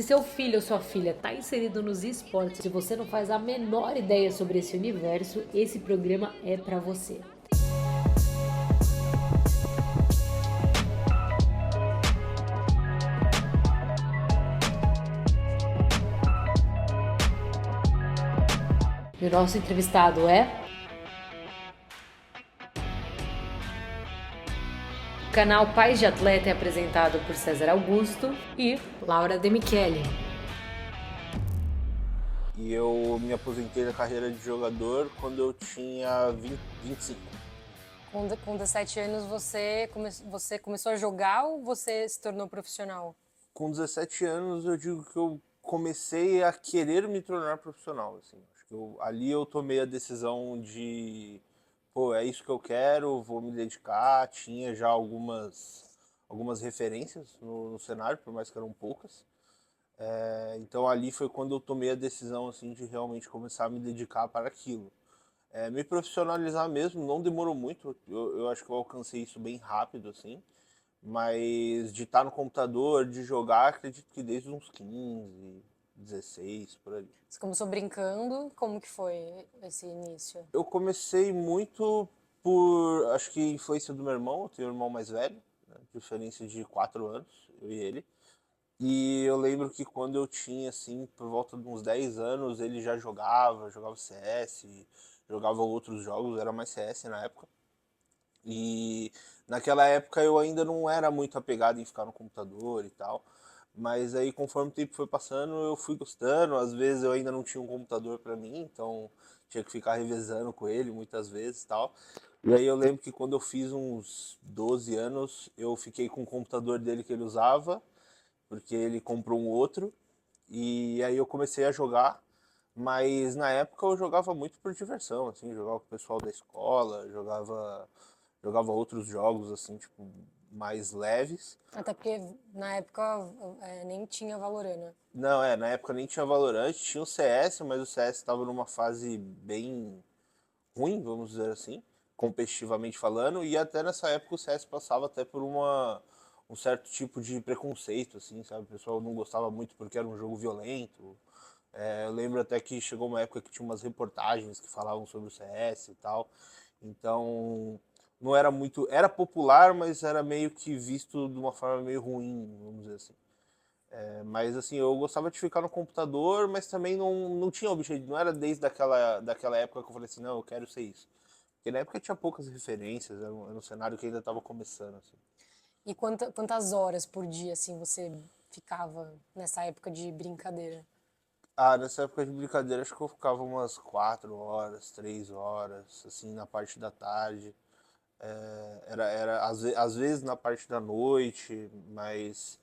Se seu filho ou sua filha está inserido nos esportes e você não faz a menor ideia sobre esse universo, esse programa é para você. E o nosso entrevistado é... O canal Pais de Atleta é apresentado por César Augusto e Laura De Michele. E eu me aposentei da carreira de jogador quando eu tinha 25. Com 17 anos você começou a jogar ou você se tornou profissional? Com 17 anos eu digo que eu comecei a querer me tornar profissional, assim. Acho que ali eu tomei a decisão de, pô, é isso que eu quero, vou me dedicar. Tinha já algumas referências no cenário, por mais que eram poucas. Então ali foi quando eu tomei a decisão assim de realmente começar a me dedicar para aquilo. Me profissionalizar mesmo não demorou muito, eu acho que eu alcancei isso bem rápido, assim, mas de estar no computador, de jogar, acredito que desde uns 15, 16, por aí. Você começou brincando, como que foi esse início? Eu comecei muito por, acho que influência do meu irmão, eu tenho um irmão mais velho, né, diferença de 4 anos, eu e ele. E eu lembro que quando eu tinha, assim, por volta de uns 10 anos, ele já jogava CS, jogava outros jogos, era mais CS na época. E naquela época eu ainda não era muito apegado em ficar no computador e tal. Mas aí conforme o tempo foi passando, eu fui gostando. Às vezes eu ainda não tinha um computador para mim, então tinha que ficar revezando com ele muitas vezes e tal. E aí eu lembro que quando eu fiz uns 12 anos, eu fiquei com o computador dele que ele usava porque ele comprou um outro e aí eu comecei a jogar, mas na época eu jogava muito por diversão, assim, jogava com o pessoal da escola, jogava outros jogos assim, tipo, mais leves. Até porque na época nem tinha Valorant, né? Não, na época nem tinha Valorant, tinha o CS, mas o CS estava numa fase bem ruim, vamos dizer assim, competitivamente falando, e até nessa época o CS passava até por um certo tipo de preconceito, assim, sabe? O pessoal não gostava muito porque era um jogo violento. Eu lembro até que chegou uma época que tinha umas reportagens que falavam sobre o CS e tal. Então, não era muito. Era popular, mas era meio que visto de uma forma meio ruim, vamos dizer assim. Mas assim, eu gostava de ficar no computador, mas também não tinha objetivo. Não era desde daquela época que eu falei assim, não, eu quero ser isso. Porque na época tinha poucas referências, era um cenário que ainda estava começando, assim. E quantas horas por dia, assim, você ficava nessa época de brincadeira? Ah, nessa época de brincadeira, acho que eu ficava umas 4 horas, 3 horas, assim, na parte da tarde. Era às vezes na parte da noite, mas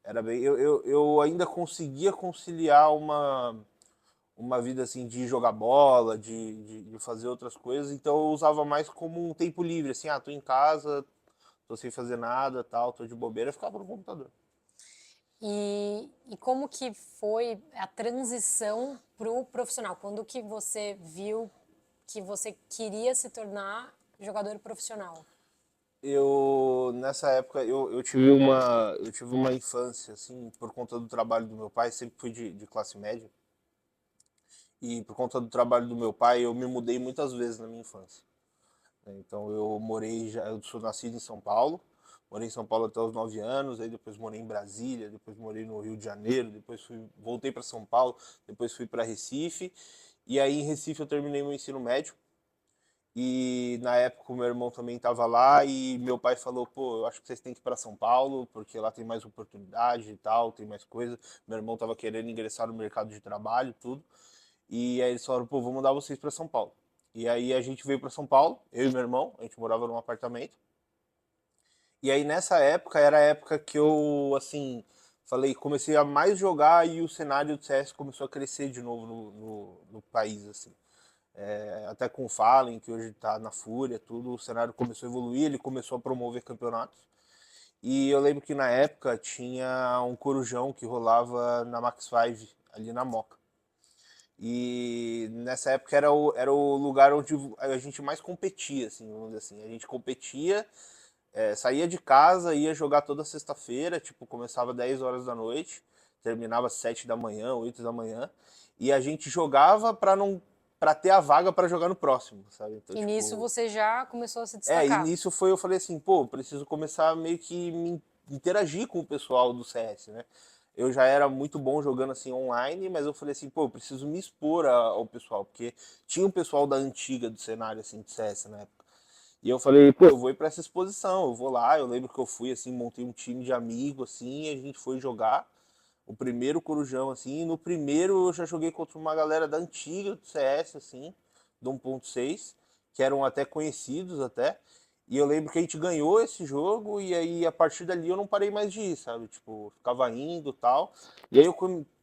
era bem. Eu ainda conseguia conciliar uma vida assim de jogar bola, de fazer outras coisas, então eu usava mais como um tempo livre, assim, tô em casa, tô sem fazer nada, tal, tô de bobeira, eu ficava no computador. E como que foi a transição pro profissional? Quando que você viu que você queria se tornar jogador profissional? Nessa época, eu tive uma infância, assim, por conta do trabalho do meu pai, sempre fui de classe média, e por conta do trabalho do meu pai, eu me mudei muitas vezes na minha infância. Então eu sou nascido em São Paulo, morei em São Paulo até os 9 anos, aí depois morei em Brasília, depois morei no Rio de Janeiro, voltei para São Paulo, depois fui para Recife, e aí em Recife eu terminei meu ensino médio, e na época o meu irmão também estava lá e meu pai falou, pô, eu acho que vocês têm que ir para São Paulo, porque lá tem mais oportunidade e tal, tem mais coisa. Meu irmão estava querendo ingressar no mercado de trabalho, tudo. E aí eles falaram, pô, vou mandar vocês para São Paulo. E aí a gente veio para São Paulo, eu e meu irmão, a gente morava num apartamento. E aí nessa época era a época que eu, assim, falei, comecei a mais jogar e o cenário do CS começou a crescer de novo no país, assim. Até com o Fallen, que hoje está na Fúria, tudo, o cenário começou a evoluir, ele começou a promover campeonatos. E eu lembro que na época tinha um corujão que rolava na Max 5, ali na Moca. E nessa época era o lugar onde a gente mais competia, assim, vamos dizer assim. A gente competia, saía de casa, ia jogar toda sexta-feira, tipo, começava 10 horas da noite, terminava às 7 da manhã, 8 da manhã, e a gente jogava para ter a vaga para jogar no próximo, sabe? Então, E nisso tipo, você já começou a se e destacar. nisso eu falei assim, pô, preciso começar meio que me interagir com o pessoal do CS, né? Eu já era muito bom jogando assim online, mas eu falei assim, pô, eu preciso me expor ao pessoal, porque tinha um pessoal da antiga do cenário assim de CS na época. E eu falei, pô, eu vou ir pra essa exposição, eu vou lá, eu lembro que eu fui assim, montei um time de amigo assim, e a gente foi jogar o primeiro Corujão assim, e no primeiro eu já joguei contra uma galera da antiga do CS assim, do 1.6, que eram até conhecidos até. E eu lembro que a gente ganhou esse jogo e aí a partir dali eu não parei mais de ir, sabe? Tipo, ficava indo e tal. E aí eu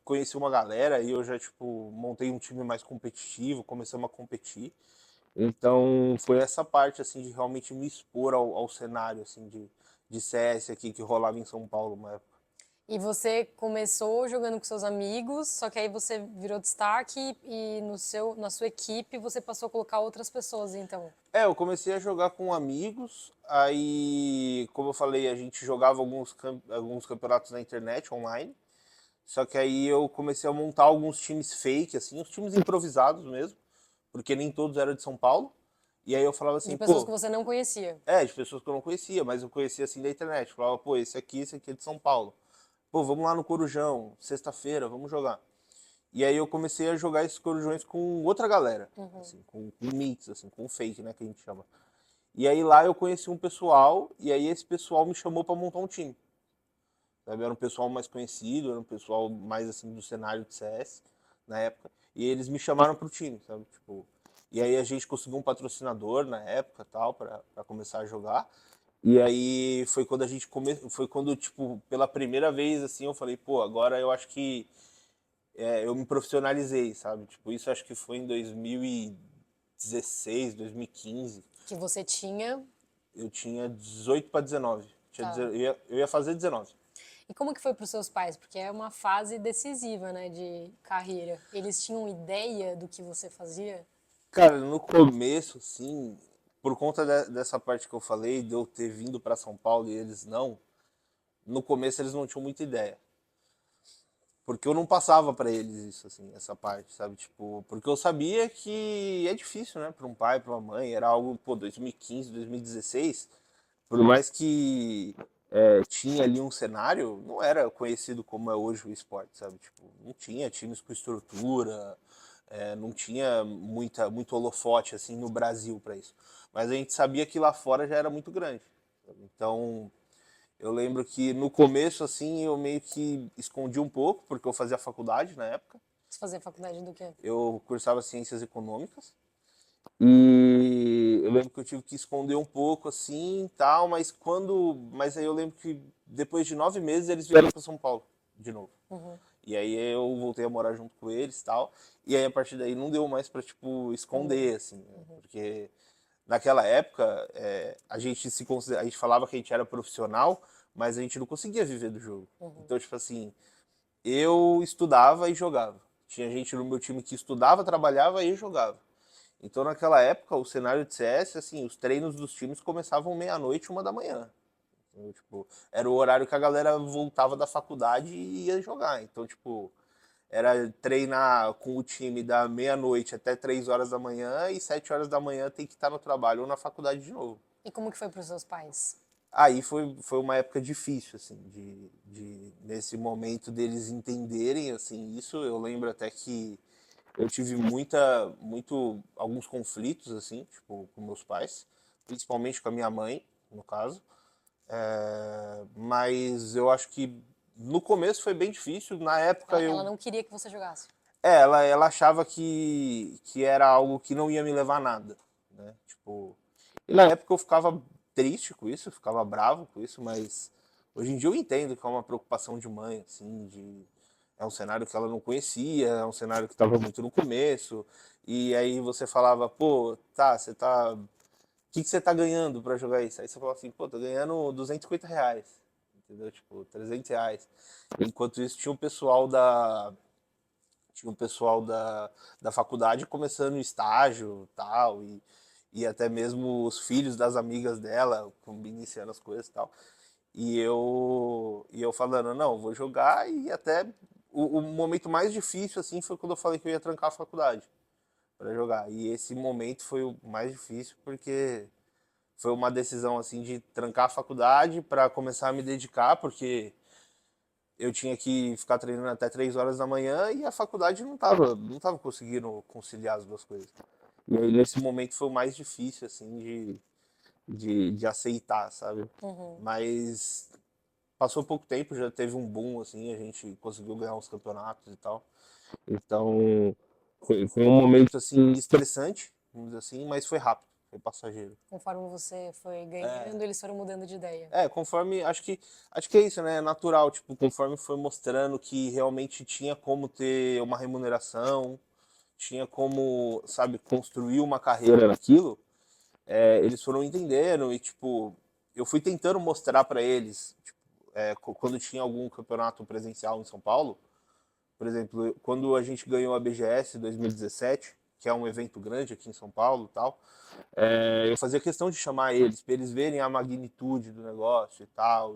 conheci uma galera e eu já, tipo, montei um time mais competitivo, começamos a competir. Então foi essa parte, assim, de realmente me expor ao cenário, assim, de CS aqui que rolava em São Paulo uma época. E você começou jogando com seus amigos, só que aí você virou destaque e na sua equipe você passou a colocar outras pessoas, então. Eu comecei a jogar com amigos, aí, como eu falei, a gente jogava alguns campeonatos na internet, online. Só que aí eu comecei a montar alguns times fake, assim, os times improvisados mesmo, porque nem todos eram de São Paulo. E aí eu falava De assim, pessoas que pô, você não conhecia. de pessoas que eu não conhecia, mas eu conhecia assim da internet. Eu falava, pô, esse aqui é de São Paulo. Pô, vamos lá no Corujão, sexta-feira, vamos jogar. E aí eu comecei a jogar esses Corujões com outra galera, assim, com mix, assim, com fake, né, que a gente chama. E aí lá eu conheci um pessoal, e aí esse pessoal me chamou pra montar um time. Sabe? Era um pessoal mais conhecido, era um pessoal mais assim do cenário de CS na época. E eles me chamaram pro time, sabe? Tipo, e aí a gente conseguiu um patrocinador na época, tal, para começar a jogar. E aí foi quando a gente foi quando tipo pela primeira vez assim eu falei, pô, agora eu acho que eu me profissionalizei, sabe? Tipo, isso acho que foi em 2016, 2015. Que você tinha. Eu tinha 18 para 19. Tá. Eu ia fazer 19. E como que foi para os seus pais? Porque é uma fase decisiva, né, de carreira. Eles tinham ideia do que você fazia? Cara, no começo, assim, por conta dessa parte que eu falei, de eu ter vindo para São Paulo e eles não, no começo eles não tinham muita ideia. Porque eu não passava para eles isso, assim, essa parte, sabe? Tipo, porque eu sabia que é difícil, né, para um pai, para uma mãe, era algo, pô, 2015, 2016, por mais que tinha ali um cenário, não era conhecido como é hoje o esporte, sabe? Tipo, não tinha times com estrutura, não tinha muito holofote assim no Brasil para isso. Mas a gente sabia que lá fora já era muito grande. Sabe? Então, eu lembro que no começo assim eu meio que escondi um pouco, porque eu fazia faculdade na época. Você fazia faculdade do quê? Eu cursava ciências econômicas. E eu lembro que eu tive que esconder um pouco assim, tal, mas aí eu lembro que depois de 9 meses eles vieram para São Paulo de novo. E aí eu voltei a morar junto com eles, tal. E aí a partir daí não deu mais para tipo esconder assim, né? Porque naquela época a gente falava que a gente era profissional, mas a gente não conseguia viver do jogo. Então tipo assim, eu estudava e jogava. Tinha gente no meu time que estudava, trabalhava e jogava. Então, naquela época, o cenário de CS, assim, os treinos dos times começavam meia-noite, 1 da manhã. Então, tipo, era o horário que a galera voltava da faculdade e ia jogar. Então, tipo, era treinar com o time da meia-noite até 3 horas da manhã e 7 horas da manhã tem que estar no trabalho ou na faculdade de novo. E como que foi para os seus pais? Aí foi uma época difícil, assim, nesse momento deles entenderem, assim, isso. Eu lembro até que eu tive alguns conflitos, assim, tipo, com meus pais, principalmente com a minha mãe, no caso. Mas eu acho que no começo foi bem difícil. Na época Ela não queria que você jogasse. ela achava que era algo que não ia me levar a nada, né? Tipo, e na época eu ficava triste com isso, eu ficava bravo com isso, mas hoje em dia eu entendo que é uma preocupação de mãe, assim, é um cenário que ela não conhecia, é um cenário que estava muito no começo, e aí você falava, pô, tá, que você tá ganhando pra jogar isso? Aí você falava assim, pô, tô ganhando R$ 250, entendeu? Tipo, R$ 300. Enquanto isso tinha um pessoal da faculdade começando o estágio tal, e até mesmo os filhos das amigas dela iniciando as coisas e tal. E eu falando, não, vou jogar e até o momento mais difícil, assim, foi quando eu falei que eu ia trancar a faculdade para jogar. E esse momento foi o mais difícil porque foi uma decisão, assim, de trancar a faculdade para começar a me dedicar, porque eu tinha que ficar treinando até 3 horas da manhã e a faculdade não tava conseguindo conciliar as duas coisas. E aí, nesse momento, foi o mais difícil, assim, de aceitar, sabe? Uhum. Mas passou pouco tempo, já teve um boom, assim, a gente conseguiu ganhar uns campeonatos e tal. Então, foi um momento, assim, estressante, vamos dizer assim, mas foi rápido, foi passageiro. Conforme você foi ganhando, eles foram mudando de ideia. Conforme, acho que é isso, né? É natural, tipo, conforme foi mostrando que realmente tinha como ter uma remuneração, tinha como, sabe, construir uma carreira naquilo, eles foram entendendo e, tipo, eu fui tentando mostrar pra eles, tipo, quando tinha algum campeonato presencial em São Paulo, por exemplo, quando a gente ganhou a BGS 2017, que é um evento grande aqui em São Paulo e tal, eu fazia questão de chamar eles, para eles verem a magnitude do negócio e tal,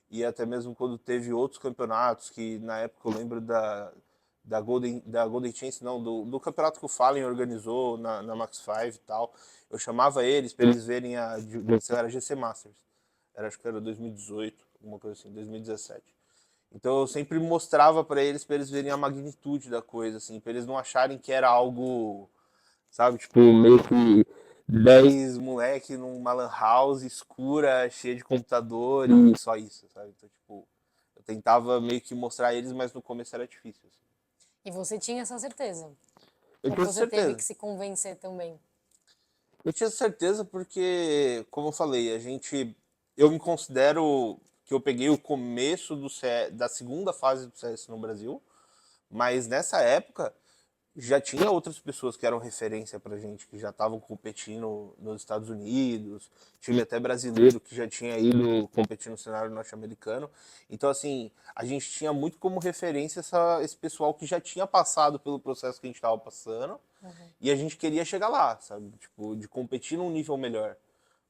e até mesmo quando teve outros campeonatos, que na época eu lembro da Golden Chance, não, do campeonato que o Fallen organizou na Max 5 e tal, eu chamava eles para eles verem era GC Masters, acho que era 2018, alguma coisa assim, 2017. Então eu sempre mostrava para eles verem a magnitude da coisa, assim, para eles não acharem que era algo, sabe, tipo, meio que 10 moleque numa lan house escura, cheia de computador e só isso, sabe? Então, tipo, eu tentava meio que mostrar eles, mas no começo era difícil, assim. E você tinha essa certeza? Eu Ou tinha você teve certeza. que se convencer também? Eu tinha certeza porque, como eu falei, eu me considero que eu peguei o começo da segunda fase do CS no Brasil, mas nessa época já tinha outras pessoas que eram referência pra gente, que já estavam competindo nos Estados Unidos, time até brasileiro que já tinha ido competir no cenário norte-americano. Então, assim, a gente tinha muito como referência esse pessoal que já tinha passado pelo processo que a gente estava passando Uhum. e a gente queria chegar lá, sabe? Tipo, de competir num nível melhor.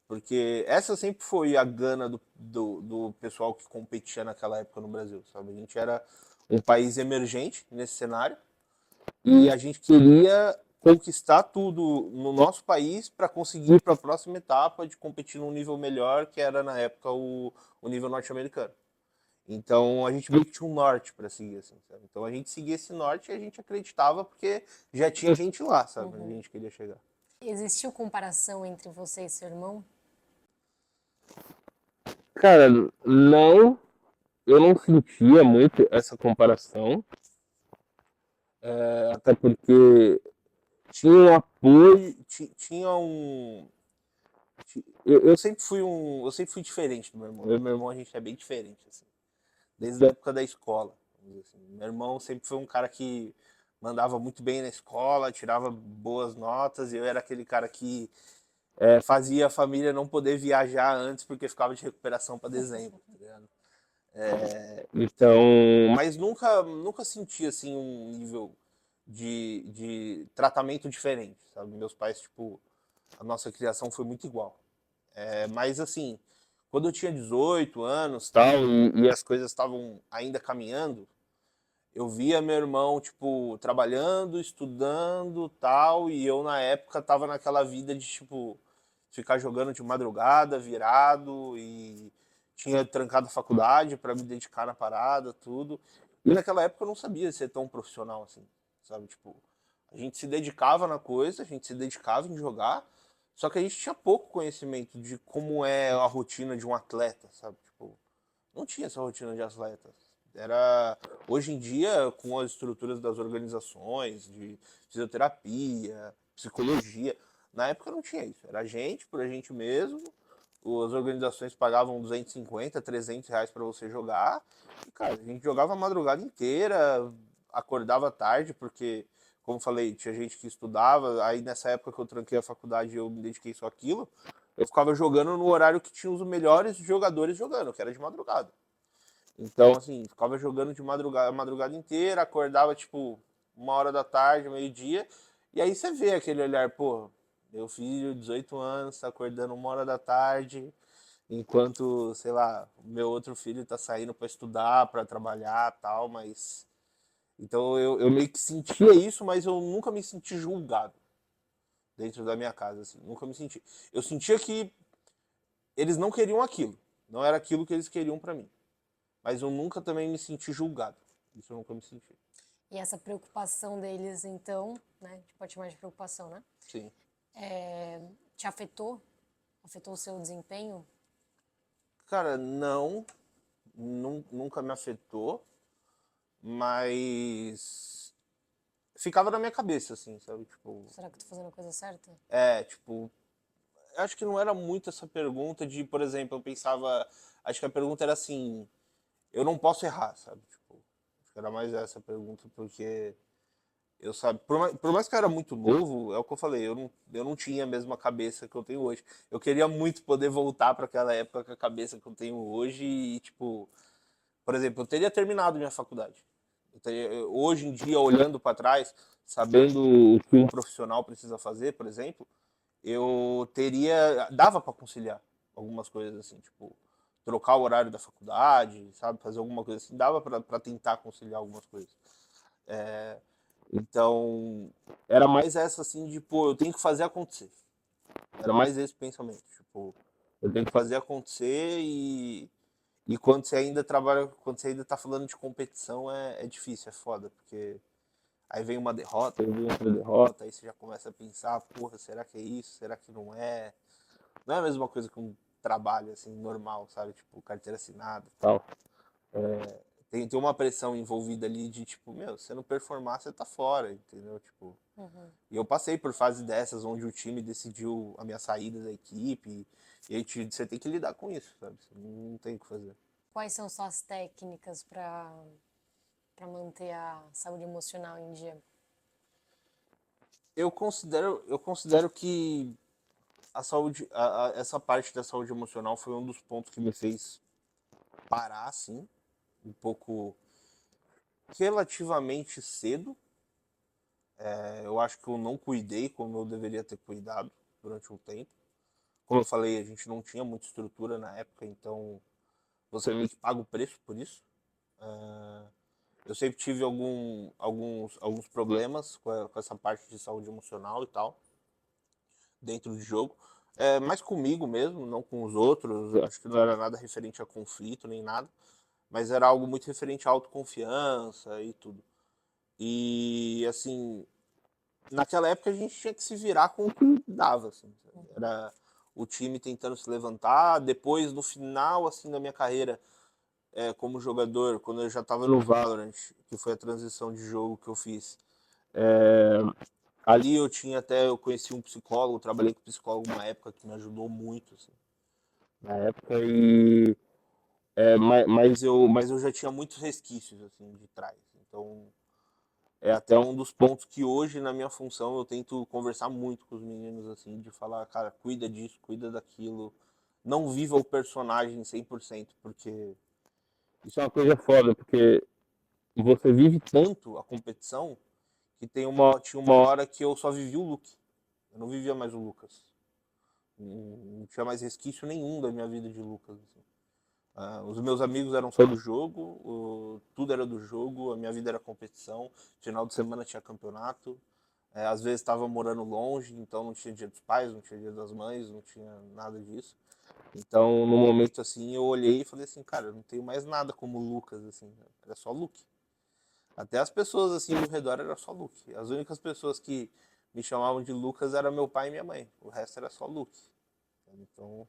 Porque essa sempre foi a gana do pessoal que competia naquela época no Brasil, sabe? A gente era um país emergente nesse cenário e a gente queria conquistar tudo no nosso país para conseguir ir para a próxima etapa de competir num nível melhor, que era na época o nível norte-americano. Então a gente meio que tinha um norte para seguir, assim, sabe? Então a gente seguia esse norte e a gente acreditava porque já tinha gente lá, sabe? Onde a Uhum. gente queria chegar. Existiu comparação entre você e seu irmão? Cara, não, eu não sentia muito essa comparação, até porque tinha um apoio, tinha um. Eu sempre fui diferente do meu irmão. Eu e meu irmão, a gente é bem diferente, assim. Desde a época da escola. Vamos dizer assim. Meu irmão sempre foi um cara que mandava muito bem na escola, tirava boas notas, e eu era aquele cara que fazia a família não poder viajar antes porque ficava de recuperação para dezembro, tá ligado? Então, mas nunca senti assim um nível de tratamento diferente, sabe? Meus pais, tipo, a nossa criação foi muito igual. Mas assim, quando eu tinha 18 anos, tal, e as coisas estavam ainda caminhando, eu via meu irmão, tipo, trabalhando, estudando, tal, e eu na época tava naquela vida de, tipo, ficar jogando de madrugada, virado, e tinha trancado a faculdade para me dedicar na parada, tudo. E naquela época eu não sabia ser tão profissional assim, sabe? Tipo, a gente se dedicava na coisa, a gente se dedicava em jogar, só que a gente tinha pouco conhecimento de como é a rotina de um atleta, sabe? Tipo, não tinha essa rotina de atleta. Era hoje em dia com as estruturas das organizações de fisioterapia, psicologia. Na época não tinha isso. Era a gente por a gente mesmo. As organizações pagavam 250, 300 reais para você jogar. E, cara, a gente jogava a madrugada inteira, acordava tarde, porque, como falei, tinha gente que estudava. Aí nessa época que eu tranquei a faculdade, eu me dediquei só àquilo. Eu ficava jogando no horário que tinha os melhores jogadores jogando, que era de madrugada. Então, assim, ficava jogando de madrugada, a madrugada inteira, acordava tipo 1 hora da tarde, meio-dia, e aí você vê aquele olhar, pô, meu filho, 18 anos, tá acordando 1 hora da tarde, enquanto, sei lá, meu outro filho tá saindo para estudar, para trabalhar, tal, mas Então eu meio que sentia isso, mas eu nunca me senti julgado dentro da minha casa, assim. Nunca me senti. Eu sentia que eles não queriam aquilo. Não era aquilo que eles queriam pra mim. Mas eu nunca também me senti julgado. Isso eu nunca me senti. E essa preocupação deles, então, né? A gente pode chamar de preocupação, né? Sim. Te afetou? Afetou o seu desempenho? Cara, não. Nunca me afetou. Mas ficava na minha cabeça, assim, sabe? Tipo, Será que eu tô fazendo a coisa certa? tipo, eu acho que não era muito essa pergunta de, por exemplo, eu pensava, acho que a pergunta era assim, eu não posso errar, sabe? Tipo, acho que era mais essa pergunta, porque eu, sabe, por mais que eu era muito novo, é o que eu falei, eu não tinha a mesma cabeça que eu tenho hoje. Eu queria muito poder voltar para aquela época com a cabeça que eu tenho hoje e, tipo, por exemplo, eu teria terminado minha faculdade. Hoje em dia, olhando para trás, sabendo o que um profissional precisa fazer, por exemplo, eu teria. Dava para conciliar algumas coisas assim, tipo, trocar o horário da faculdade, sabe? Fazer alguma coisa assim. Dava para tentar conciliar algumas coisas. Então, era mais essa assim de, pô, eu tenho que fazer acontecer. Era mais esse pensamento. Tipo, eu tenho que fazer acontecer e quando você ainda trabalha, quando você ainda tá falando de competição, é difícil, é foda, porque aí vem uma derrota, aí vem outra derrota, aí você já começa a pensar, porra, será que é isso? Será que não é? Não é a mesma coisa que um trabalho, assim, normal, sabe? Tipo, carteira assinada e tal. Tem uma pressão envolvida ali de, tipo, meu, se você não performar, você tá fora, entendeu? Tipo, e eu passei por fases dessas onde o time decidiu a minha saída da equipe e aí você tem que lidar com isso, sabe? Você não tem o que fazer. Quais são suas técnicas para manter a saúde emocional em dia? Eu considero que a saúde, essa parte da saúde emocional foi um dos pontos que me fez parar, assim, um pouco relativamente cedo. Eu acho que eu não cuidei como eu deveria ter cuidado durante um tempo. Como eu falei, a gente não tinha muita estrutura na época, então você meio que paga o preço por isso. Eu sempre tive alguns problemas com essa parte de saúde emocional e tal, dentro do jogo. Mais comigo mesmo, não com os outros. Acho que não era nada referente a conflito nem nada, mas era algo muito referente à autoconfiança e tudo. E assim, naquela época a gente tinha que se virar com o que dava, assim. Era o time tentando se levantar. Depois, no final, assim, da minha carreira como jogador, quando eu já estava no Valorant, que foi a transição de jogo que eu fiz, ali eu conheci um psicólogo, trabalhei com psicólogo uma época que me ajudou muito, assim, na época, mas eu já tinha muitos resquícios, assim, de trás. Então, é até um dos pontos que hoje, na minha função, eu tento conversar muito com os meninos, assim, de falar, cara, cuida disso, cuida daquilo, não viva o personagem 100%, porque isso é uma coisa foda, porque você vive tanto a competição que tinha uma hora que eu só vivia o Luke. Eu não vivia mais o Lucas. Não tinha mais resquício nenhum da minha vida de Lucas. Assim. Os meus amigos eram só do jogo, tudo era do jogo, a minha vida era competição. Final de semana tinha campeonato. Às vezes estava morando longe, então não tinha dia dos pais, não tinha dia das mães, não tinha nada disso. Então, no momento assim, eu olhei e falei assim, cara, eu não tenho mais nada como Lucas, assim, era só Luke. Até as pessoas assim ao redor era só Luke. As únicas pessoas que me chamavam de Lucas era meu pai e minha mãe. O resto era só Luke. Então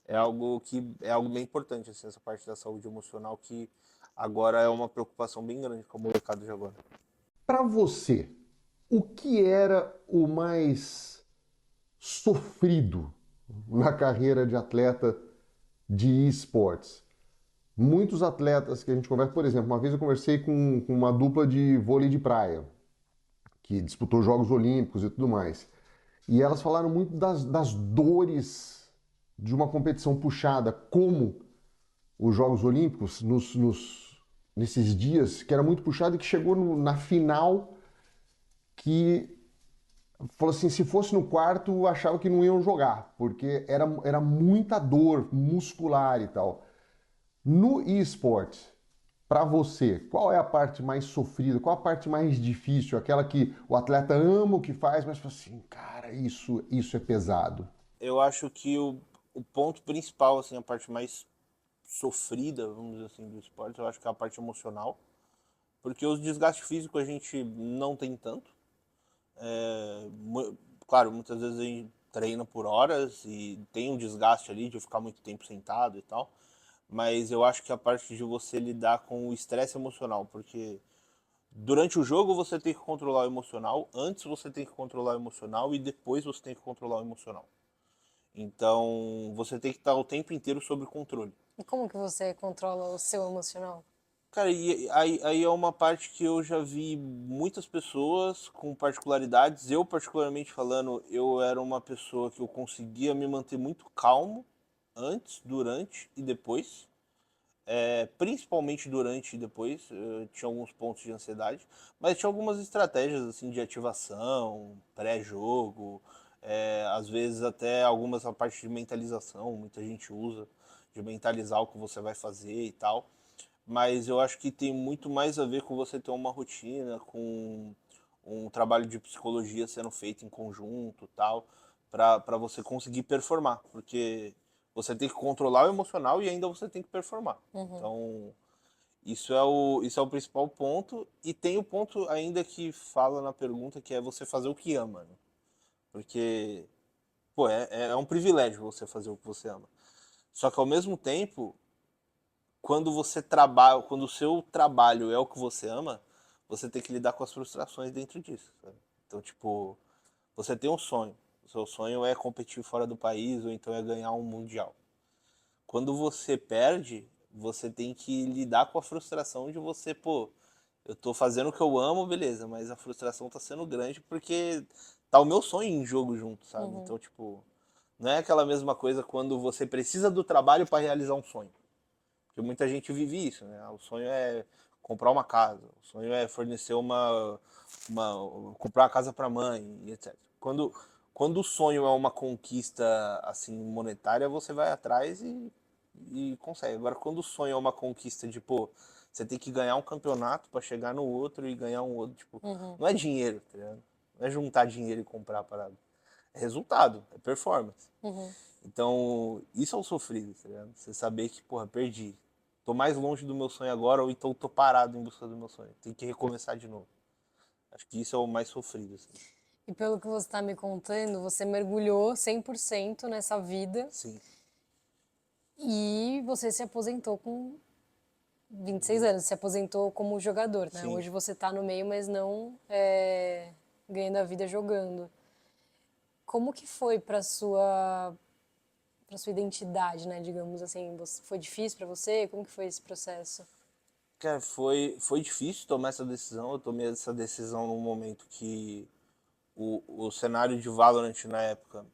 é algo bem importante assim, essa parte da saúde emocional que agora é uma preocupação bem grande com o molecada de agora. Para você, o que era o mais sofrido na carreira de atleta de esportes? Muitos atletas que a gente conversa, por exemplo, uma vez eu conversei com uma dupla de vôlei de praia, que disputou Jogos Olímpicos e tudo mais. E elas falaram muito das dores de uma competição puxada, como os Jogos Olímpicos, nesses dias, que era muito puxado e que chegou na final, que falou assim, se fosse no quarto, achava que não iam jogar, porque era muita dor muscular e tal. No eSport, Para você, qual é a parte mais sofrida, qual a parte mais difícil, aquela que o atleta ama o que faz, mas fala assim, cara, isso é pesado. Eu acho que o ponto principal, assim, a parte mais sofrida, vamos dizer assim, do esporte, eu acho que é a parte emocional. Porque os desgastes físicos a gente não tem tanto. Claro, muitas vezes a gente treina por horas e tem um desgaste ali de ficar muito tempo sentado e tal. Mas eu acho que a parte de você lidar com o estresse emocional, porque durante o jogo você tem que controlar o emocional, antes você tem que controlar o emocional e depois você tem que controlar o emocional. Então você tem que estar o tempo inteiro sob controle. E como que você controla o seu emocional? Cara, e aí é uma parte que eu já vi muitas pessoas com particularidades. Eu, particularmente falando, eu era uma pessoa que eu conseguia me manter muito calmo antes, durante e depois. Principalmente durante e depois, eu tinha alguns pontos de ansiedade, mas tinha algumas estratégias assim de ativação, pré-jogo, às vezes até algumas a parte de mentalização, muita gente usa de mentalizar o que você vai fazer e tal. Mas eu acho que tem muito mais a ver com você ter uma rotina, com um trabalho de psicologia sendo feito em conjunto, tal, para você conseguir performar, porque você tem que controlar o emocional e ainda você tem que performar. Então, isso é o principal ponto. E tem o ponto ainda que fala na pergunta, que é você fazer o que ama, né? Porque, pô, é um privilégio você fazer o que você ama. Só que ao mesmo tempo, quando você trabalha, quando o seu trabalho é o que você ama, você tem que lidar com as frustrações dentro disso, sabe? Então, tipo, você tem um sonho. O seu sonho é competir fora do país ou então é ganhar um mundial. Quando você perde, você tem que lidar com a frustração de você, pô, eu tô fazendo o que eu amo, beleza, mas a frustração tá sendo grande porque tá o meu sonho em jogo junto, sabe? Então, tipo, não é aquela mesma coisa quando você precisa do trabalho para realizar um sonho. Porque muita gente vive isso, né? O sonho é comprar uma casa, o sonho é fornecer comprar uma casa para mãe, e etc. Quando o sonho é uma conquista assim monetária, você vai atrás e consegue. Agora, quando o sonho é uma conquista de, pô, você tem que ganhar um campeonato para chegar no outro e ganhar um outro, tipo, não é dinheiro, tá ligado? Não é juntar dinheiro e comprar a parada. É resultado, é performance. Então, isso é o sofrido, tá ligado? Você saber que, porra, perdi. Tô mais longe do meu sonho agora, ou então tô parado em busca do meu sonho. Tem que recomeçar de novo. Acho que isso é o mais sofrido, assim. E pelo que você está me contando, você mergulhou 100% nessa vida Sim. e você se aposentou com 26 anos. Se aposentou como jogador, né? Sim. Hoje você está no meio, mas não ganhando a vida jogando. Como que foi para sua identidade, né? Digamos assim, foi difícil para você? Como que foi esse processo? Cara, foi difícil tomar essa decisão. Eu tomei essa decisão num momento que o cenário de Valorant na época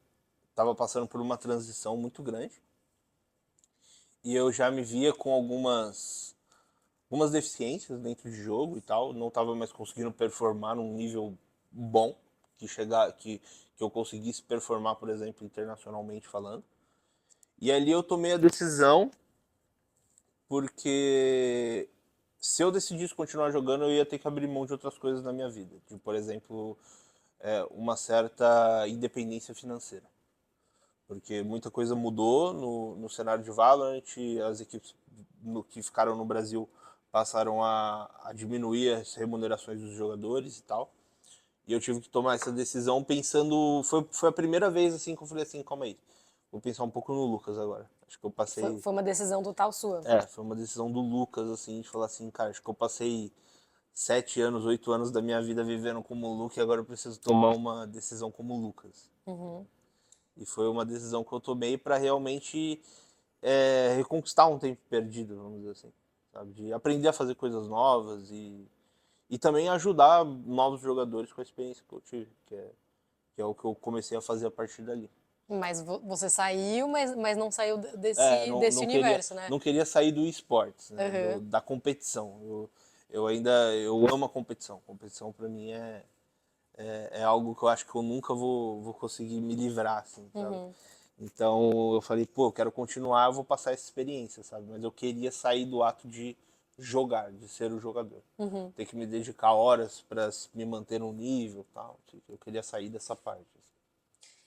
estava passando por uma transição muito grande. E eu já me via com algumas deficiências dentro de jogo e tal. Não estava mais conseguindo performar num nível bom, que eu conseguisse performar, por exemplo, internacionalmente falando. E ali eu tomei a decisão porque se eu decidisse continuar jogando, eu ia ter que abrir mão de outras coisas na minha vida. De, por exemplo, uma certa independência financeira. Porque muita coisa mudou no cenário de Valorant, as equipes que ficaram no Brasil passaram a diminuir as remunerações dos jogadores e tal. E eu tive que tomar essa decisão pensando. Foi a primeira vez assim que eu falei assim: calma aí, vou pensar um pouco no Lucas agora. Acho que eu passei. Foi uma decisão total sua. Foi uma decisão do Lucas, assim, de falar assim: cara, acho que eu passei 7 anos, 8 anos da minha vida vivendo como o Lucas e agora eu preciso tomar uma decisão como o Lucas. E foi uma decisão que eu tomei para realmente reconquistar um tempo perdido, vamos dizer assim. Sabe? De aprender a fazer coisas novas e também ajudar novos jogadores com a experiência que eu tive, que é o que eu comecei a fazer a partir dali. Mas você saiu, mas não saiu Não, desse universo, né? não queria sair do esportes, né? Aham. Da competição. Eu amo a competição. Competição para mim é algo que eu acho que eu nunca vou conseguir me livrar, assim, sabe? Então eu falei, pô, eu quero continuar, eu vou passar essa experiência, sabe? Mas eu queria sair do ato de jogar, de ser o jogador. Ter que me dedicar horas para me manter no nível e tal. Eu queria sair dessa parte.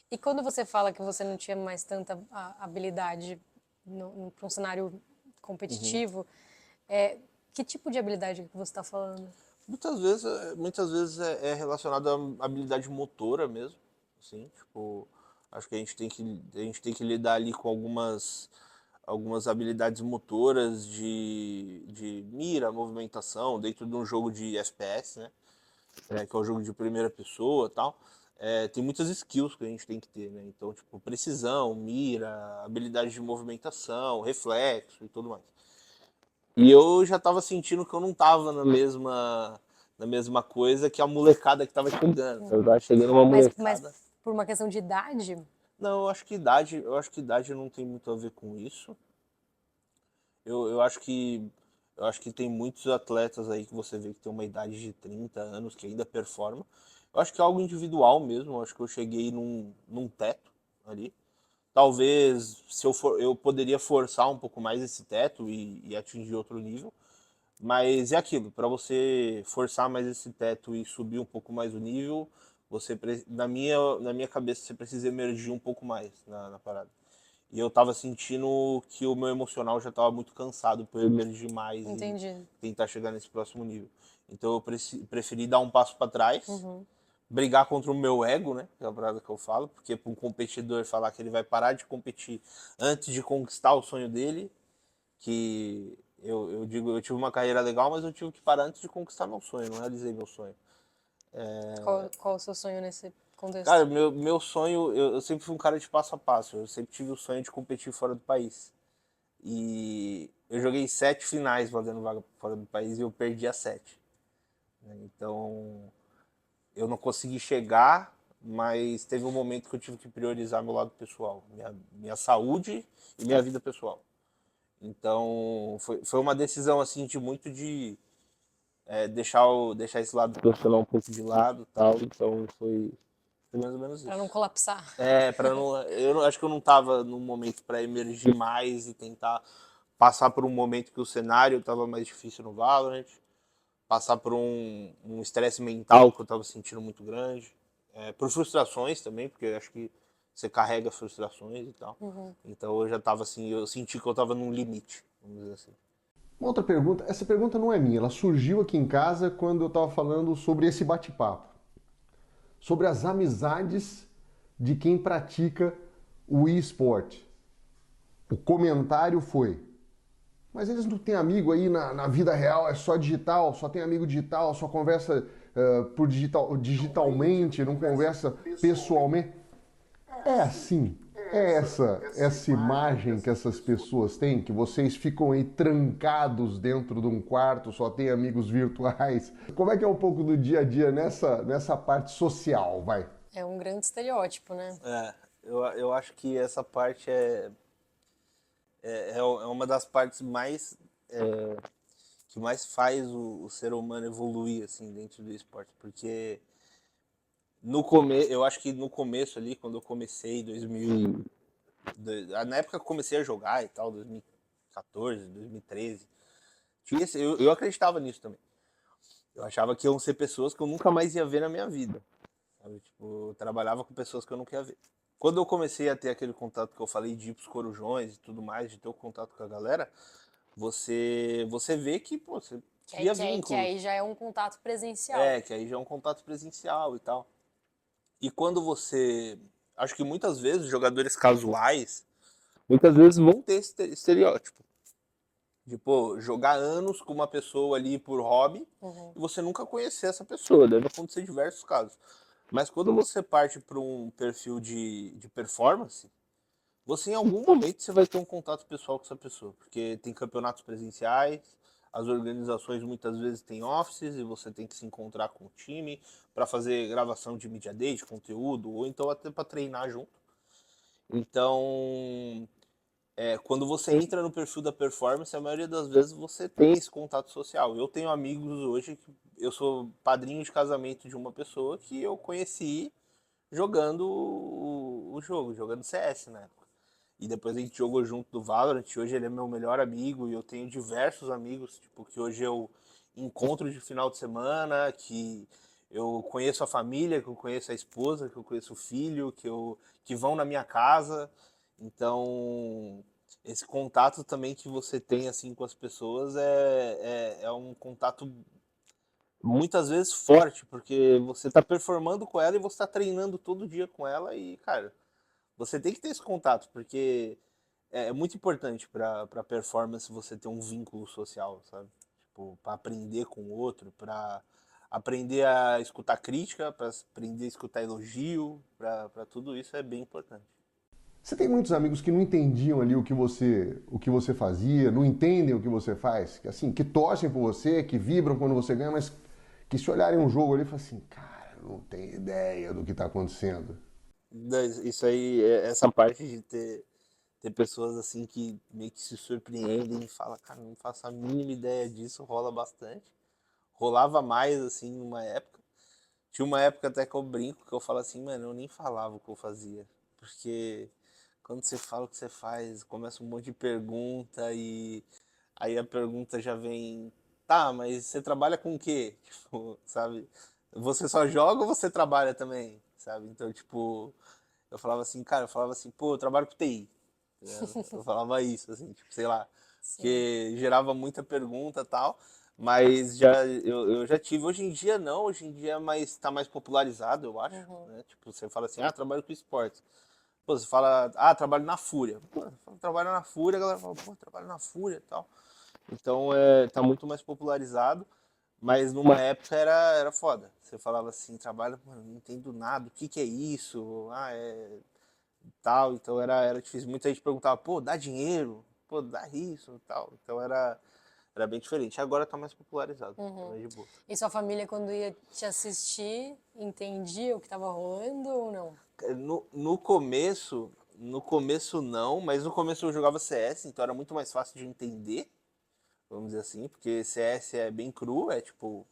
E quando você fala que você não tinha mais tanta habilidade para um cenário competitivo, que tipo de habilidade que você está falando? Muitas vezes é relacionado à habilidade motora mesmo, assim, tipo, acho que a gente tem que lidar ali com algumas habilidades motoras de mira, movimentação, dentro de um jogo de FPS, né? Que é o jogo de primeira pessoa e tal. Tem muitas skills que a gente tem que ter, né? Então, tipo, precisão, mira, habilidade de movimentação, reflexo e tudo mais. E eu já tava sentindo que eu não tava na mesma coisa que a molecada que tava chegando. Eu tava chegando uma Mas molecada. por uma questão de idade? Não, eu acho que idade não tem muito a ver com isso. Eu acho que tem muitos atletas aí que você vê que tem uma idade de 30 anos que ainda performa. Eu acho que é algo individual mesmo. Eu acho que eu cheguei num teto ali. Talvez se eu poderia forçar um pouco mais esse teto e atingir outro nível. Mas é aquilo, para você forçar mais esse teto e subir um pouco mais o nível, na minha cabeça você precisa emergir um pouco mais na parada. E eu tava sentindo que o meu emocional já tava muito cansado por emergir mais e Entendi. tentar chegar nesse próximo nível. Então eu preferi dar um passo para trás, brigar contra o meu ego, né? Que é a parada que eu falo, porque para um competidor falar que ele vai parar de competir antes de conquistar o sonho dele, que eu digo, eu tive uma carreira legal, mas eu tive que parar antes de conquistar meu sonho, não realizei meu sonho. Qual o seu sonho nesse Cara, contexto? meu sonho, eu sempre fui um cara de passo a passo, eu sempre tive o sonho de competir fora do país. E eu joguei 7 finais valendo vaga fora do país e eu perdi as 7. Então, eu não consegui chegar, mas teve um momento que eu tive que priorizar meu lado pessoal, minha saúde e minha vida pessoal. Então, foi uma decisão assim deixar esse lado profissional um pouco de lado, tal. Então, foi mais ou menos Para não isso. colapsar. Para não, acho que eu não estava num momento para emergir mais e tentar passar por um momento que o cenário estava mais difícil no Valorant, passar por um estresse mental que eu estava sentindo muito grande, por frustrações também, porque eu acho que você carrega frustrações e tal. Então eu já estava assim, eu senti que eu estava num limite, vamos dizer assim. Uma outra pergunta, essa pergunta não é minha, ela surgiu aqui em casa quando eu estava falando sobre esse bate-papo, sobre as amizades de quem pratica o e-sport. O comentário foi: mas eles não têm amigo aí na vida real, é só digital, só tem amigo digital, só conversa digitalmente, não conversa pessoalmente. É assim, é essa imagem que essas pessoas têm, que vocês ficam aí trancados dentro de um quarto, só tem amigos virtuais. Como é que é um pouco do dia a dia nessa parte social, vai? É um grande estereótipo, né? Eu acho que essa parte é uma das partes que mais faz o ser humano evoluir assim dentro do esporte, porque eu acho que no começo ali, quando eu comecei, na época que eu comecei a jogar e tal, 2014, 2013, eu acreditava nisso também. Eu achava que iam ser pessoas que eu nunca mais ia ver na minha vida. Sabe? Tipo, eu trabalhava com pessoas que eu não queria ver. Quando eu comecei a ter aquele contato que eu falei de ir pros corujões e tudo mais, de ter o contato com a galera, você vê que, pô, você cria Que vínculos. aí já é um contato presencial. Que aí já é um contato presencial e tal. E quando você. Acho que muitas vezes jogadores casuais, muitas vezes vão ter esse estereótipo. De, pô, jogar anos com uma pessoa ali por hobby e você nunca conhecer essa pessoa. Deve acontecer diversos casos. Mas quando você parte para um perfil de performance, você em algum momento você vai ter um contato pessoal com essa pessoa. Porque tem campeonatos presenciais, as organizações muitas vezes têm offices e você tem que se encontrar com o time para fazer gravação de media day, de conteúdo, ou então até para treinar junto. Então, quando você entra no perfil da performance, a maioria das vezes você tem esse contato social. Eu tenho amigos hoje que eu sou padrinho de casamento de uma pessoa que eu conheci jogando o jogo, jogando CS na época. E depois a gente jogou junto do Valorant. Hoje ele é meu melhor amigo e eu tenho diversos amigos, tipo, que hoje eu encontro de final de semana, que eu conheço a família, que eu conheço a esposa, que eu conheço o filho, que vão na minha casa. Então, esse contato também que você tem assim com as pessoas é um contato muitas vezes forte, porque você está performando com ela e você está treinando todo dia com ela e, cara, você tem que ter esse contato, porque é muito importante para performance você ter um vínculo social, sabe? Tipo, para aprender com o outro, para aprender a escutar crítica, para aprender a escutar elogio, para tudo isso é bem importante. Você tem muitos amigos que não entendiam ali o que você fazia, não entendem o que você faz, que assim, que torcem por você, que vibram quando você ganha, mas que se olharem um jogo ali e falam assim, cara, não tem ideia do que está acontecendo. Isso aí, essa parte de ter pessoas assim que meio que se surpreendem e falam, cara, não faço a mínima ideia disso, rola bastante. Rolava mais assim numa época. Tinha uma época até que eu brinco, que eu falo assim, mano, eu nem falava o que eu fazia. Porque quando você fala o que você faz, começa um monte de pergunta e aí a pergunta já vem, tá, mas você trabalha com o quê? Tipo, sabe? Você só joga ou você trabalha também? Sabe? Então, tipo, eu falava assim, cara, eu falava assim, pô, eu trabalho com TI. Eu falava isso, assim, tipo, sei lá, Sim. que gerava muita pergunta e tal, mas eu já tive, hoje em dia não, hoje em dia tá mais popularizado, eu acho, Uhum. né? Tipo, você fala assim, ah, trabalho com esportes. Pô, você fala, ah, trabalho na Fúria. Pô, trabalho na Fúria, a galera fala, pô, trabalho na Fúria e tal. Então, tá muito mais popularizado, mas numa época era foda. Você falava assim, trabalho, mano, não entendo nada, o que que é isso? Ah, tal, então era difícil. Muita gente perguntava, pô, dá dinheiro? Pô, dá isso tal. Então era bem diferente. Agora tá mais popularizado, tá Uhum. mais de boa. E sua família, quando ia te assistir, entendia o que estava rolando ou não? No começo não, mas no começo eu jogava CS, então era muito mais fácil de entender, vamos dizer assim, porque CS é bem cru, é tipo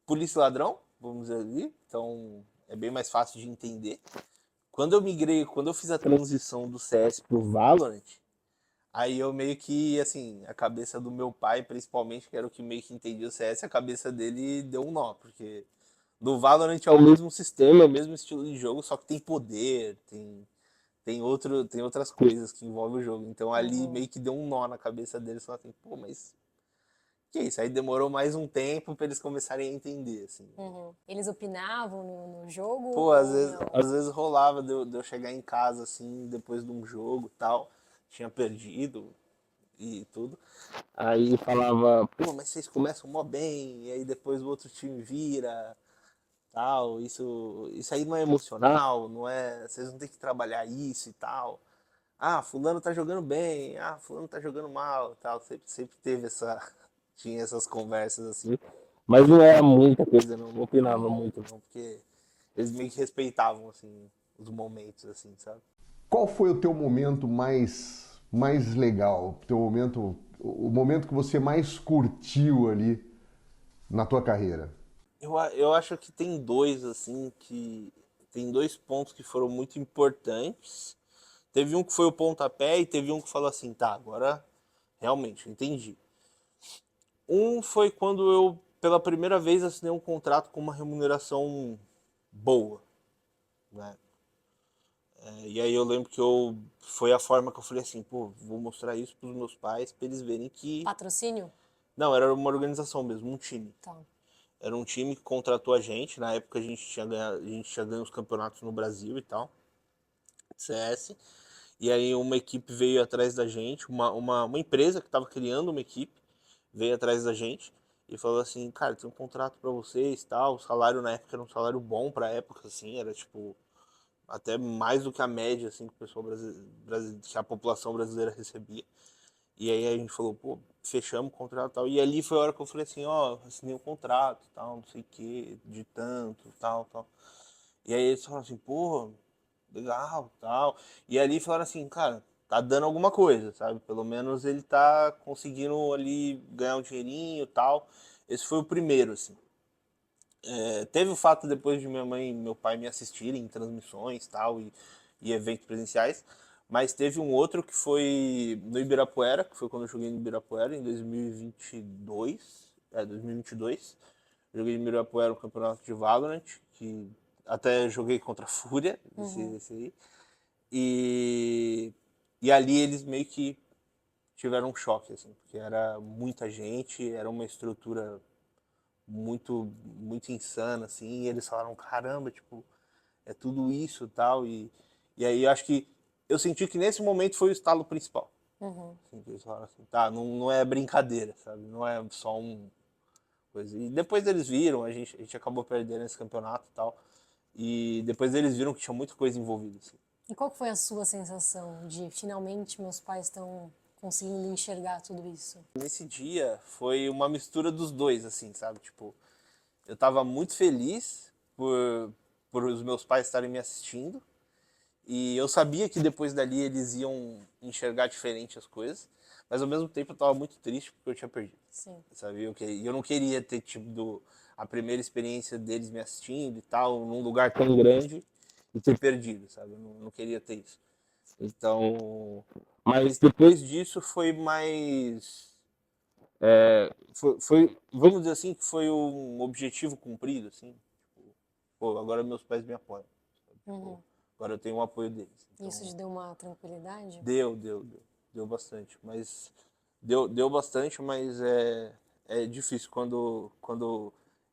polícia e ladrão, vamos dizer ali, então é bem mais fácil de entender. Quando eu fiz a transição do CS pro Valorant, aí eu meio que, assim, a cabeça do meu pai, principalmente, que era o que meio que entendia o CS, a cabeça dele deu um nó, porque no Valorant é o mesmo sistema, é o mesmo estilo de jogo, só que tem poder, tem outras coisas que envolvem o jogo. Então ali Uhum. meio que deu um nó na cabeça deles, só assim, pô, mas que isso? Aí demorou mais um tempo pra eles começarem a entender, assim. Uhum. Eles opinavam no jogo Pô, ou não? às vezes rolava de eu chegar em casa, assim, depois de um jogo e tal, tinha perdido e tudo. Aí falava, pô, mas vocês começam mó bem, e aí depois o outro time vira, tal, isso aí não é emocional, não é, vocês não tem que trabalhar isso e tal. Ah, fulano tá jogando bem, ah, fulano tá jogando mal, tal, sempre teve tinha essas conversas assim, mas não era muita coisa não opinava Uhum. muito não, porque eles meio que respeitavam assim os momentos assim, sabe? Qual foi o teu momento mais legal? Teu momento, o momento que você mais curtiu ali na tua carreira? Eu acho que tem dois assim que tem dois pontos que foram muito importantes. Teve um que foi o pontapé e teve um que falou assim, tá, agora realmente entendi. Um foi quando eu pela primeira vez assinei um contrato com uma remuneração boa, né? E aí eu lembro que foi a forma que eu falei assim, pô, vou mostrar isso pros meus pais pra eles verem que Patrocínio? não, era uma organização mesmo, um time. Tá. Era um time que contratou a gente. Na época a gente tinha ganho os campeonatos no Brasil e tal, CS. E aí uma equipe veio atrás da gente, uma empresa que estava criando uma equipe veio atrás da gente e falou assim, cara, tem um contrato para vocês, tal. O salário na época era um salário bom pra época, assim, era tipo até mais do que a média assim que o pessoal que a população brasileira recebia. E aí a gente falou, pô, fechamos o contrato e tal. E ali foi a hora que eu falei assim, ó, assinei o contrato, tal, não sei o que, de tanto, tal, tal. E aí eles falaram assim, pô, legal, tal. E ali falaram assim, cara, tá dando alguma coisa, sabe? Pelo menos ele tá conseguindo ali ganhar um dinheirinho, tal. Esse foi o primeiro, assim. Teve o fato depois de minha mãe e meu pai me assistirem em transmissões, tal, e eventos presenciais. Mas teve um outro que foi no Ibirapuera, que foi quando eu joguei no Ibirapuera, em 2022. 2022. Joguei no Ibirapuera um campeonato de Valorant, que até joguei contra a Fúria, esse aí. E, e ali eles meio que tiveram um choque, assim, porque era muita gente, era uma estrutura muito insana, assim, e eles falaram, caramba, tipo, é tudo isso e tal, e aí eu acho que eu senti que nesse momento foi o estalo principal. Assim, que eles falaram assim, tá, não é brincadeira, sabe? Não é só coisa. E depois eles viram, a gente acabou perdendo esse campeonato e tal, e depois eles viram que tinha muita coisa envolvida, assim. E qual que foi a sua sensação de finalmente meus pais estão conseguindo enxergar tudo isso? Nesse dia foi uma mistura dos dois, assim, sabe? Tipo, eu tava muito feliz por os meus pais estarem me assistindo. E eu sabia que depois dali eles iam enxergar diferente as coisas. Mas ao mesmo tempo eu tava muito triste porque eu tinha perdido. Sim. Sabe? Eu não queria ter tido a primeira experiência deles me assistindo e tal, num lugar tão grande e ter perdido, sabe? Eu não queria ter isso. Então. Mas depois disso foi mais. Vamos dizer assim, que foi um objetivo cumprido, assim. Tipo, pô, agora meus pais me apoiam. Sabe? Tipo, agora eu tenho o apoio deles. Então, Isso te deu uma tranquilidade? deu bastante. Mas deu bastante, mas é difícil quando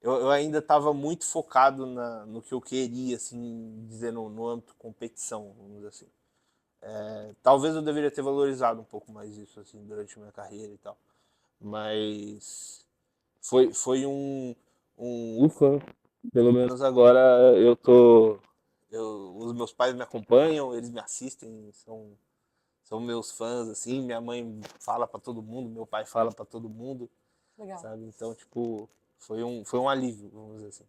eu ainda estava muito focado no que eu queria, assim, dizer no âmbito competição, vamos dizer assim. Talvez eu deveria ter valorizado um pouco mais isso, assim, durante a minha carreira e tal. Mas foi um ufa, pelo menos agora os meus pais me acompanham, eles me assistem, são meus fãs, assim, minha mãe fala pra todo mundo, meu pai fala pra todo mundo, Legal. sabe? Então, tipo, foi um alívio, vamos dizer assim.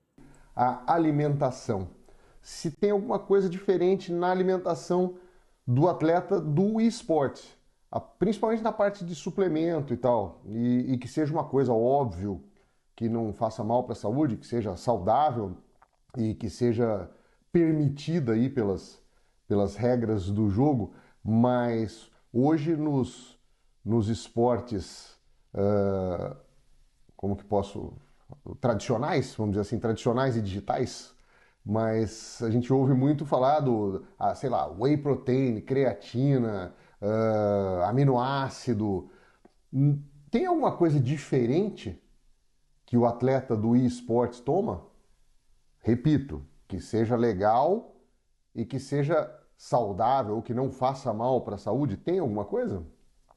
A alimentação. Se tem alguma coisa diferente na alimentação do atleta do esporte, principalmente na parte de suplemento e tal, e que seja uma coisa óbvio, que não faça mal para a saúde, que seja saudável e que seja permitida aí pelas regras do jogo, mas hoje nos esportes, como que posso, tradicionais, vamos dizer assim, tradicionais e digitais, mas a gente ouve muito falar sei lá, whey protein, creatina, aminoácido. Tem alguma coisa diferente que o atleta do esportes toma? Repito, que seja legal e que seja saudável, que não faça mal para a saúde. Tem alguma coisa?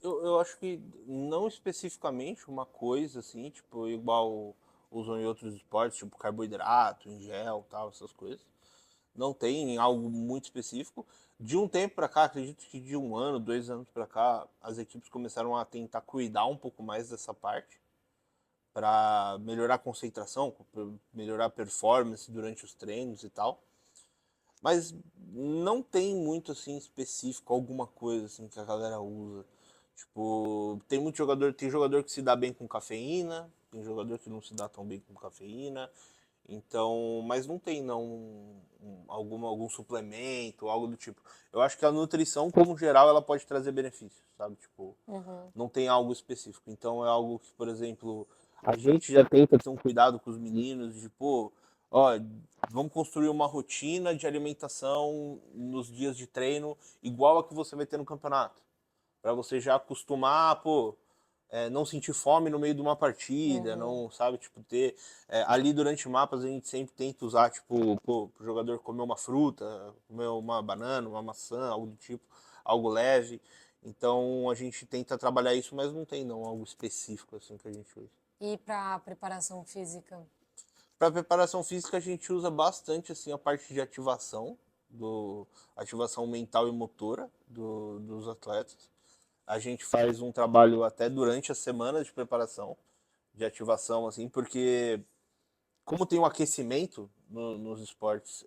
Eu acho que não especificamente uma coisa, assim, tipo, igual usam em outros esportes, tipo carboidrato, em gel, tal, essas coisas. Não tem algo muito específico. De um tempo para cá, acredito que de 1 ano, 2 anos para cá, as equipes começaram a tentar cuidar um pouco mais dessa parte para melhorar a concentração, melhorar a performance durante os treinos e tal. Mas não tem muito assim específico alguma coisa assim que a galera usa. Tipo, tem jogador que se dá bem com cafeína, tem jogador que não se dá tão bem com cafeína. Então, mas não tem não algum suplemento, algo do tipo. Eu acho que a nutrição, como geral, ela pode trazer benefícios, sabe? Tipo, não tem algo específico. Então é algo que, por exemplo, a gente já tenta ter um cuidado com os meninos, de, pô, ó, vamos construir uma rotina de alimentação nos dias de treino igual a que você vai ter no campeonato. Pra você já acostumar, pô, não sentir fome no meio de uma partida, não, sabe, tipo, ter. Ali durante mapas a gente sempre tenta usar, tipo, pô, pro jogador comer uma fruta, comer uma banana, uma maçã, algo do tipo, algo leve. Então a gente tenta trabalhar isso, mas não tem não algo específico assim que a gente usa. E para preparação física? Para preparação física a gente usa bastante assim a parte de ativação, ativação mental e motora dos atletas. A gente faz um trabalho até durante a semana de preparação, de ativação, assim, porque como tem um aquecimento nos esportes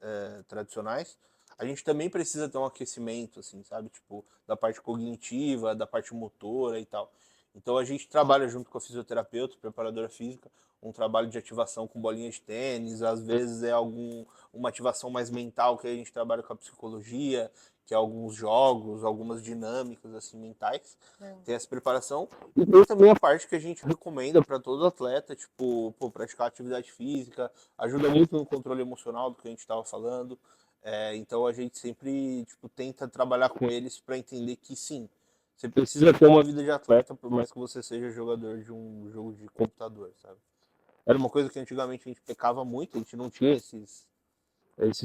tradicionais, a gente também precisa ter um aquecimento, assim, sabe? Tipo, da parte cognitiva, da parte motora e tal. Então a gente trabalha junto com a fisioterapeuta, preparadora física, um trabalho de ativação com bolinha de tênis, às vezes é uma ativação mais mental que a gente trabalha com a psicologia, que é alguns jogos, algumas dinâmicas assim mentais, tem essa preparação. E tem também a parte que a gente recomenda para todo atleta, tipo, pô, praticar atividade física, ajuda muito no controle emocional do que a gente estava falando. Então a gente sempre tipo, tenta trabalhar com eles para entender que sim, você precisa ter uma vida de atleta, por mais que você seja jogador de um jogo de computador, sabe? Era uma coisa que antigamente a gente pecava muito, a gente não tinha esses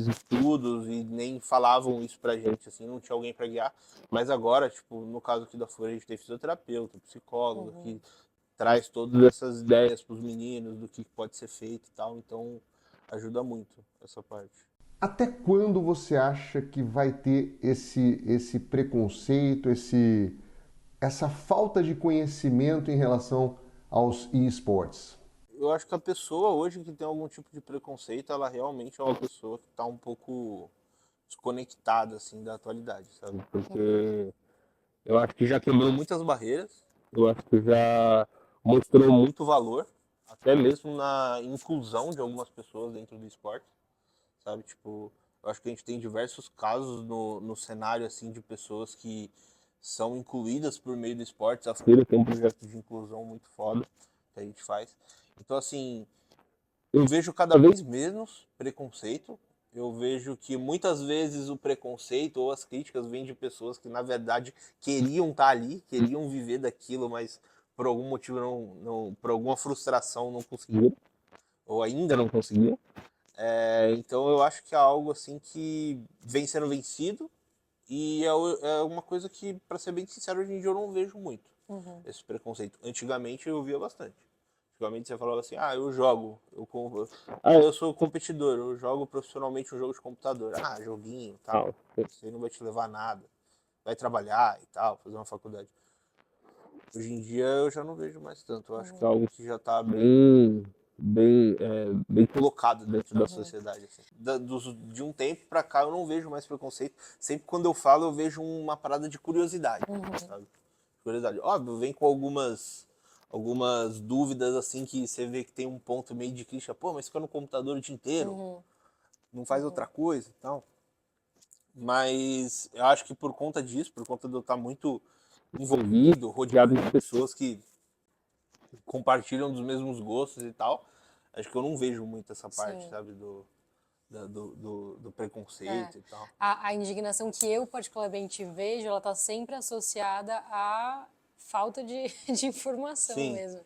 estudos e nem falavam isso pra gente, assim, não tinha alguém pra guiar. Mas agora, tipo, no caso aqui da Folha, a gente tem fisioterapeuta, psicólogo, que traz todas essas ideias pros meninos do que pode ser feito e tal, então ajuda muito essa parte. Até quando você acha que vai ter esse preconceito, essa falta de conhecimento em relação aos esportes? Eu acho que a pessoa hoje que tem algum tipo de preconceito, ela realmente é uma pessoa que tá um pouco desconectada, assim, da atualidade, sabe? Porque eu acho que já quebrou muitas barreiras, eu acho que já mostrou muito valor, até mesmo na inclusão de algumas pessoas dentro do esporte, sabe? Tipo, eu acho que a gente tem diversos casos no cenário, assim, de pessoas que são incluídas por meio do esporte. A Feira tem um projeto de inclusão muito foda que a gente faz. Então, assim, eu vejo cada vez menos preconceito. Eu vejo que muitas vezes o preconceito ou as críticas vêm de pessoas que, na verdade, queriam estar ali, queriam viver daquilo, mas por algum motivo por alguma frustração não conseguiram, ou ainda não conseguiram. Então eu acho que é algo assim que vem sendo vencido e é uma coisa que, para ser bem sincero, hoje em dia eu não vejo muito esse preconceito. Antigamente eu via bastante. Antigamente você falava assim, eu jogo, eu sou competidor, eu jogo profissionalmente um jogo de computador. Joguinho e tal, isso aí não vai te levar a nada. Vai trabalhar e tal, fazer uma faculdade. Hoje em dia eu já não vejo mais tanto. Eu acho que é algo que já está bem colocado dentro da sociedade. Assim. De um tempo para cá eu não vejo mais preconceito. Sempre quando eu falo eu vejo uma parada de curiosidade, sabe? Curiosidade. Óbvio, vem com algumas dúvidas assim que você vê que tem um ponto meio de crítica. Pô, mas fica no computador o dia inteiro, não faz outra coisa e tal. Mas eu acho que por conta disso, por conta de eu estar muito envolvido, rodeado de pessoas que compartilham dos mesmos gostos e tal, acho que eu não vejo muito essa parte, Sim. sabe, do É. preconceito e tal. A indignação que eu particularmente vejo, ela está sempre associada à falta de, de informação Sim, mesmo,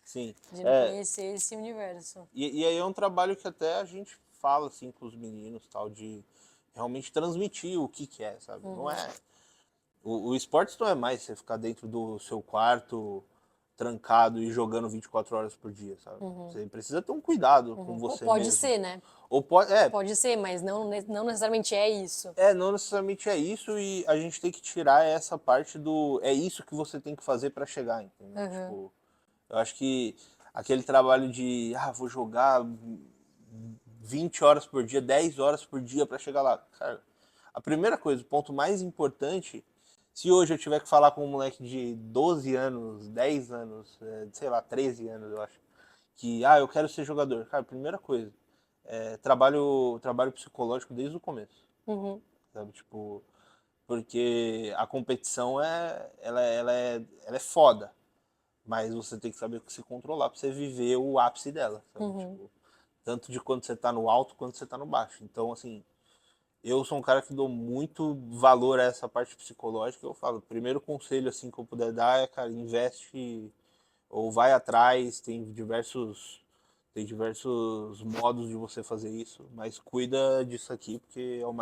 sim. de não conhecer esse universo. E aí é um trabalho que até a gente fala, assim, com os meninos, tal, de realmente transmitir o que é, sabe? Não é... O esporte não é mais você ficar dentro do seu quarto, trancado e jogando 24 horas por dia, sabe? Você precisa ter um cuidado com você Pode mesmo. ser, né? Ou pode, Pode ser, mas não necessariamente é isso. não necessariamente é isso e a gente tem que tirar essa parte do é isso que você tem que fazer pra chegar, entendeu? Tipo, eu acho que aquele trabalho de vou jogar 20 horas por dia, 10 horas por dia pra chegar lá. Cara, a primeira coisa, o ponto mais importante, se hoje eu tiver que falar com um moleque de 12 anos, 10 anos, sei lá, 13 anos, eu acho, que eu quero ser jogador. Cara, primeira coisa, trabalho psicológico desde o começo. Sabe? Tipo, porque a competição ela é foda, mas você tem que saber se controlar pra você viver o ápice dela, sabe? Tipo, tanto de quando você tá no alto quanto você tá no baixo. Então, assim, eu sou um cara que dou muito valor a essa parte psicológica. Eu falo, o primeiro conselho assim que eu puder dar é, cara, investe ou vai atrás, tem diversos modos de você fazer isso, mas cuida disso aqui porque é o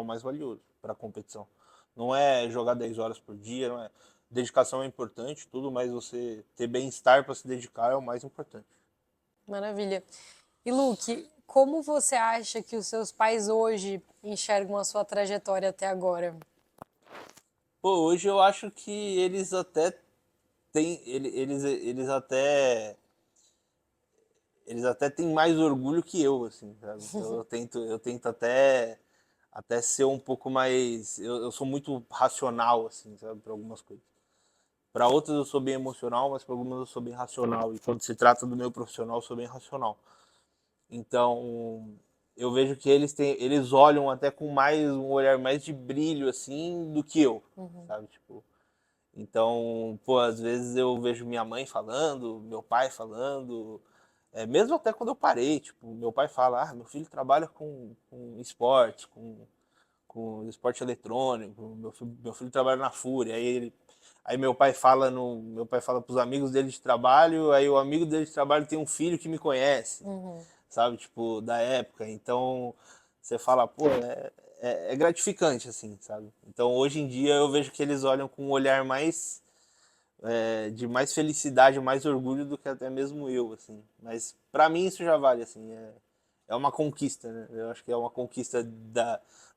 mais valioso para a competição. Não é jogar 10 horas por dia, não é. Dedicação é importante, tudo, mas você ter bem-estar para se dedicar é o mais importante. Maravilha. E Luke, como você acha que os seus pais hoje enxergam a sua trajetória até agora? Pô, hoje eu acho que eles até têm, eles até têm mais orgulho que eu, assim, sabe? Então eu tento até ser um pouco mais, eu sou muito racional, assim, sabe, para algumas coisas. Para outras eu sou bem emocional, mas para algumas eu sou bem racional. E quando se trata do meu profissional, eu sou bem racional. Então, eu vejo que eles olham até com um olhar mais de brilho, assim, do que eu, sabe? Tipo, então, pô, às vezes eu vejo minha mãe falando, meu pai falando, mesmo até quando eu parei, tipo, meu pai fala, meu filho trabalha com esporte, com esporte eletrônico, meu filho trabalha na Fúria, aí meu pai fala pros amigos dele de trabalho, aí o amigo dele de trabalho tem um filho que me conhece, sabe, tipo, da época, então você fala, pô, é gratificante, assim, sabe? Então hoje em dia eu vejo que eles olham com um olhar mais de mais felicidade, mais orgulho do que até mesmo eu, assim. Mas pra mim isso já vale, assim. É uma conquista, né? Eu acho que é uma conquista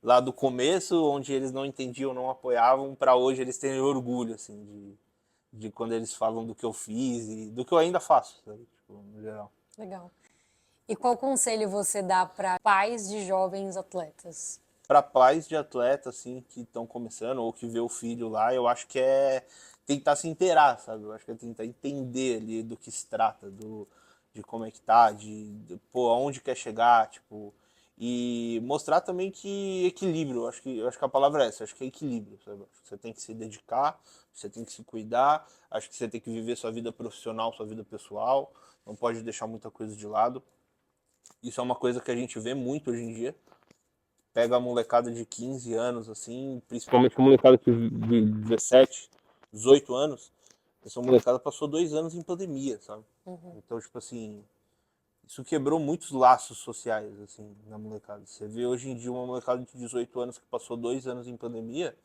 lá do começo, onde eles não entendiam, não apoiavam, pra hoje eles terem orgulho, assim, de quando eles falam do que eu fiz e do que eu ainda faço, sabe? Tipo, no geral. Legal. E qual conselho você dá para pais de jovens atletas? Para pais de atleta assim que estão começando ou que vê o filho lá, eu acho que é tentar se inteirar, sabe? Eu acho que é tentar entender ali do que se trata, de como é que tá, pô, aonde quer chegar, tipo, e mostrar também que equilíbrio, eu acho que a palavra é essa, eu acho que é equilíbrio, sabe? Acho que você tem que se dedicar, você tem que se cuidar, acho que você tem que viver sua vida profissional, sua vida pessoal, não pode deixar muita coisa de lado. Isso é uma coisa que a gente vê muito hoje em dia. Pega a molecada de 15 anos, assim, principalmente a molecada de 17, 18 anos, essa molecada passou 2 anos em pandemia, sabe? Então, tipo assim, isso quebrou muitos laços sociais, assim, na molecada. Você vê hoje em dia uma molecada de 18 anos que passou 2 anos em pandemia,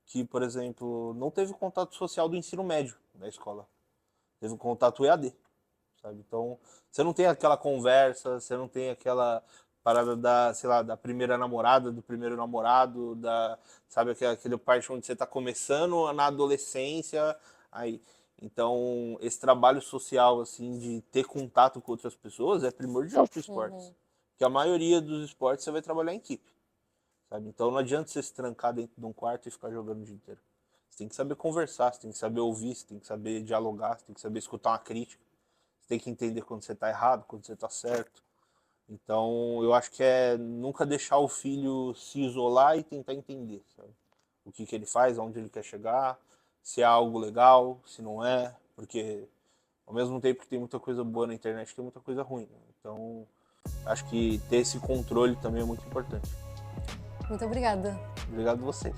que, por exemplo, não teve contato social do ensino médio da escola. Teve contato EAD, sabe? Então, você não tem aquela conversa, você não tem aquela parada sei lá, da primeira namorada, do primeiro namorado, sabe, aquele parte onde você tá começando na adolescência, aí. Então, esse trabalho social, assim, de ter contato com outras pessoas é primordial para esportes. Porque a maioria dos esportes você vai trabalhar em equipe, sabe? Então não adianta você se trancar dentro de um quarto e ficar jogando o dia inteiro. Você tem que saber conversar, você tem que saber ouvir, você tem que saber dialogar, você tem que saber escutar uma crítica. Você tem que entender quando você está errado, quando você está certo. Então, eu acho que é nunca deixar o filho se isolar e tentar entender, sabe? O que que ele faz, aonde ele quer chegar, se é algo legal, se não é, porque ao mesmo tempo que tem muita coisa boa na internet, tem muita coisa ruim, né? Então, acho que ter esse controle também é muito importante. Muito obrigada. Obrigado a vocês.